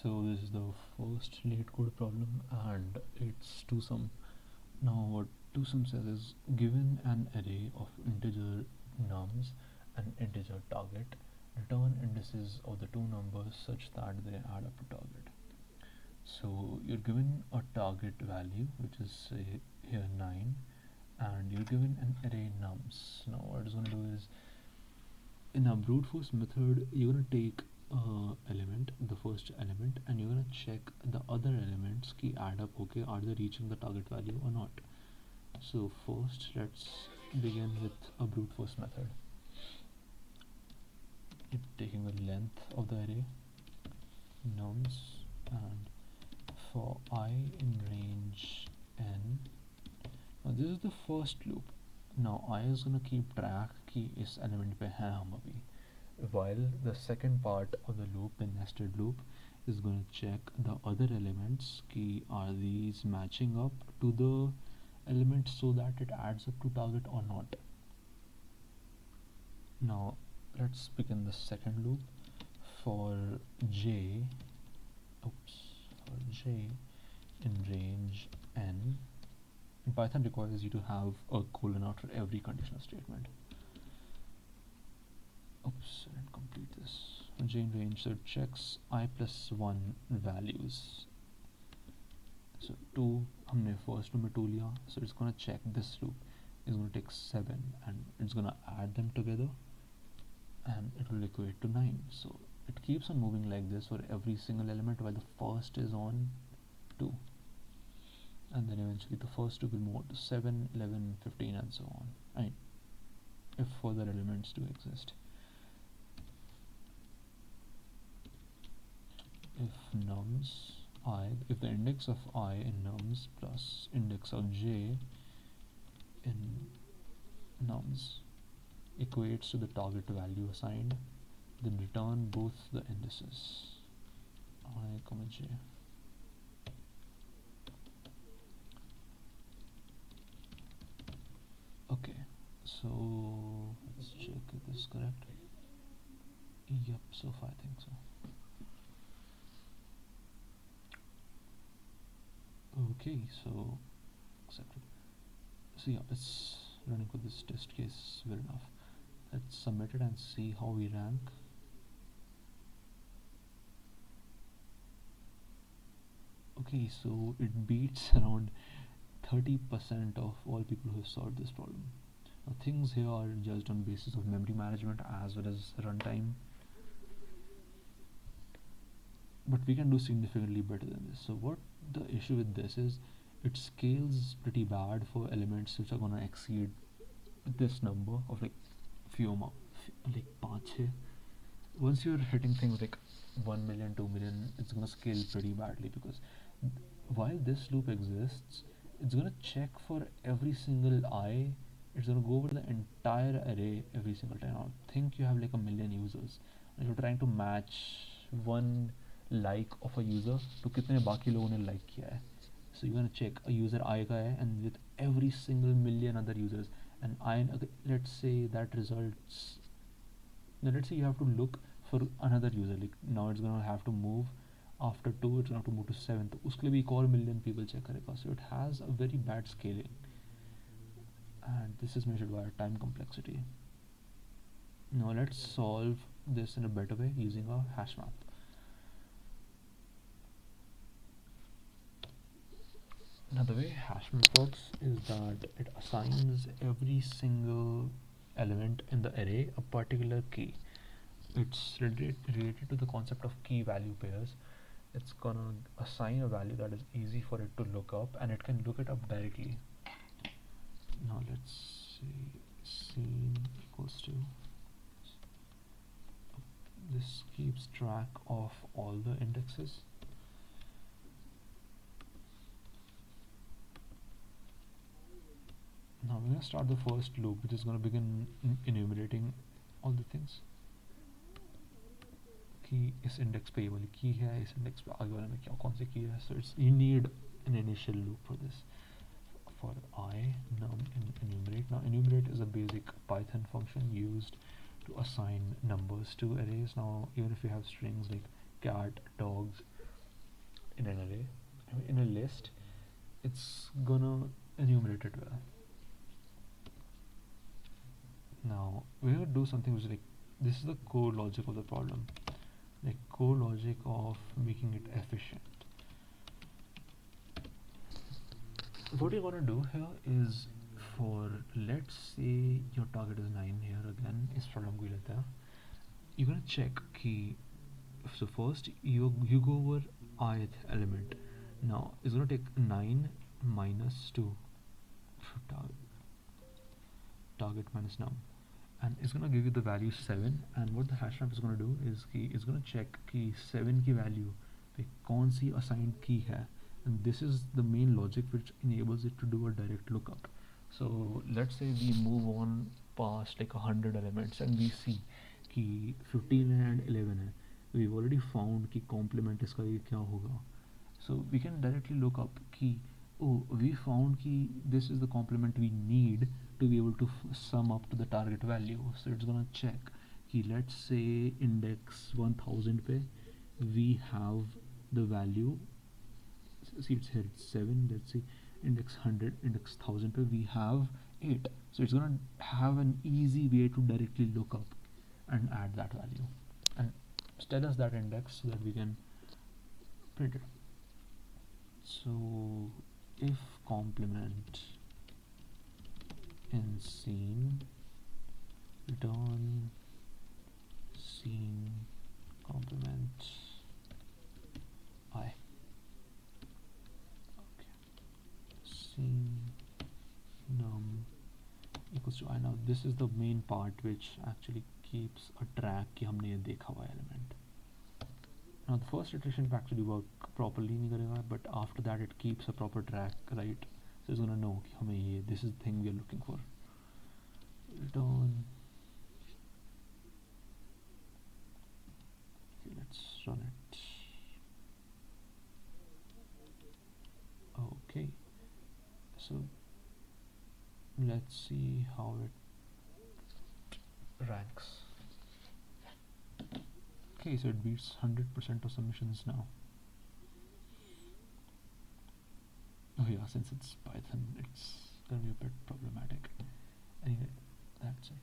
So this is the first Leetcode problem, and it's Twosum. Now what Twosum says is, given an array of integer nums and integer target, return indices of the two numbers such that they add up to target. So you're given a target value, which is say here 9, and you're given an array nums. Now what it's going to do is, in a brute force method, you're going to take element, the first element, and you're going to check the other elements key add up, okay, are they reaching the target value or not. So first let's begin with a brute force method. It's taking the length of the array nums, and for I in range n. Now this is the first loop. Now I is going to keep track कि इस element पे है हम अभी, while the second part of the loop, the nested loop, is going to check the other elements कि are these matching up to the elements so that it adds up to target or not. Now let's begin the second loop. For j in range n, Python requires you to have a colon after every conditional statement. Oops, I didn't complete this. J in range, so it checks I plus 1 values. So 2, हमने first में 2 लिया, so it's gonna check this loop. It's gonna take 7 and it's gonna add them together, and it will equate to 9. So it keeps on moving like this for every single element while the first is on 2. And then eventually the first 2 will move to 7, 11, 15 and so on. I mean, if further elements do exist. If nums I, if the index of I in nums plus index of j in nums equates to the target value assigned, then return both the indices I, j. Okay, so let's check if this is correct. Yep, so far I think so. Okay, so accepted. So yeah, it's running for this test case well enough. Let's submit it and see how we rank. Okay, so it beats around 30% of all people who have solved this problem. Now, things here are judged on basis of memory management as well as runtime, but we can do significantly better than this. So what the issue with this is, it scales pretty bad for elements which are going to exceed this number of like like 5. Once you're hitting things like 1 million, 2 million, it's going to scale pretty badly, because while this loop exists, it's going to check for every single I. It's going to go over the entire array every single time. Now think you have like 1 million users and you're trying to match one like of a user to कितने बाकी लोगों ने like किया है. So you're going to check a user I का है and with every single million other users, and I, let's say that results, now let's say you have to look for another user, like now it's going to have to move after 2, it's going to have to move to 7, तो उसके लिए भी एक और million people check करेगा. So it has a very bad scaling, and this is measured by time complexity. Now let's solve this in a better way using a hash map. Now the way hash map works is that it assigns every single element in the array a particular key. It's related to the concept of key value pairs. It's gonna assign a value that is easy for it to look up, and it can look it up directly. Now let's say scene equals to, this keeps track of all the indexes. Now we're going to start the first loop, which is going to begin enumerating all the things. कि इस index पे ये वाली key है, इस index पे आगे वाले में क्या कौन सी key है. So it's, you need an initial loop for this. For I, num enumerate. Now enumerate is a basic Python function used to assign numbers to arrays. Now even if you have strings like cat, dogs, in an array, in a list, it's gonna enumerate it well. Now we're gonna do something which is like, this is the core logic of the problem, like core logic of making it efficient. What you're gonna do here is, for let's say your target is 9 here, again is problem कोई लेता है, you're gonna check key. So first you go over ith element. Now it's gonna take 9 minus 2 target minus num, and it's gonna give you the value 7. And what the hash map is gonna do is it's gonna check key 7 की value पे कौन सी assigned key है, and this is the main logic which enables it to do a direct lookup. So let's say we move on past like 100 elements and we see कि 15 and 11 है, we've already found कि complement इसका ये क्या होगा. So we can directly look up कि oh, we found कि this is the complement we need to be able to sum up to the target value. So it's gonna check कि let's say index 1000 पे we have the value, see it's here, it's 7, let's see index 100, index 1000 पे we have 8. So it's gonna have an easy way to directly look up and add that value and tell us that index so that we can print it. So if complement in scene, return scene complement I. Okay. Scene num equals to I. Now this is the main part which actually keeps a track कि हमने ये देखा हुआ element. Now the first iteration actually work properly नहीं करेगा, but after that it keeps a proper track, right? So it's gonna know कि हमें ये, this is the thing we are looking for. Return. Okay, let's run it. Okay, so let's see how it ranks. Okay, so it beats 100% of submissions now. Oh yeah, since it's Python, it's gonna be a bit problematic. Anyway, that's it.